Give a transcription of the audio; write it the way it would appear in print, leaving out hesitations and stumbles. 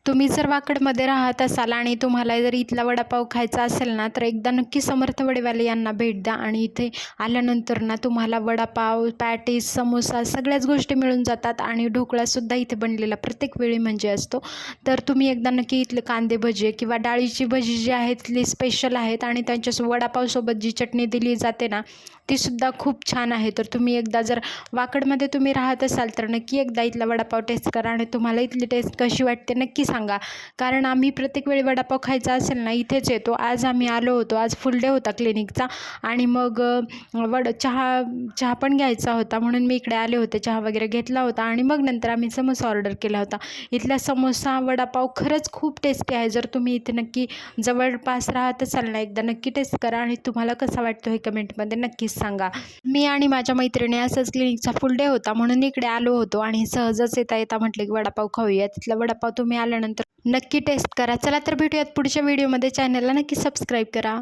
तुम्ही जर वाकडमध्ये राहत असाल आणि तुम्हाला जर इथला वडापाव खायचा असेल ना, तर एकदा नक्की समर्थ वडेवाले यांना भेट द्या. आणि इथे आल्यानंतर ना तुम्हाला वडापाव, पॅटीस, समोसा सगळ्याच गोष्टी मिळून जातात. आणि ढोकळासुद्धा इथे बनलेला प्रत्येक वेळी म्हणजे असतो. तर तुम्ही एकदा नक्की इथले कांदे भजी किंवा डाळीची भजी जी आहेत इथली स्पेशल आहेत. आणि त्यांच्यासोबत वडापावसोबत जी चटणी दिली जाते ना, तीसुद्धा खूप छान आहे. तर तुम्ही एकदा जर वाकडमध्ये तुम्ही राहत असाल तर नक्की एकदा इथला वडापाव टेस्ट करा आणि तुम्हाला इथली टेस्ट कशी वाटते नक्की सांगा. कारण आम्ही प्रत्येक वेळी वडापाव खायचा असेल ना इथेच येतो. आज आम्ही आलो होतो, आज फुल डे होता क्लिनिकचा. आणि मग चहा पण घ्यायचा होता म्हणून मी इकडे आले होते. चहा वगैरे घेतला होता आणि मग नंतर आम्ही समोसा ऑर्डर केला होता. इथला समोसा वडापाव खरंच खूप टेस्टी आहे. जर तुम्ही इथे नक्की जवळपास राहत असाल ना, एकदा नक्की टेस्ट करा आणि तुम्हाला कसा वाटतो हे कमेंटमध्ये नक्कीच सांगा. मी आणि माझ्या मैत्रिणी असंच क्लिनिकचा फुल डे होता म्हणून इकडे आलो होतो आणि सहजच येता येता म्हटलं की वडापाव खाऊया. तिथला वडापाव तुम्ही आल्यानंतर नक्की टेस्ट करा. चला तर भेटूयात पुढच्या व्हिडिओमध्ये. चॅनलला नक्की सबस्क्राईब करा.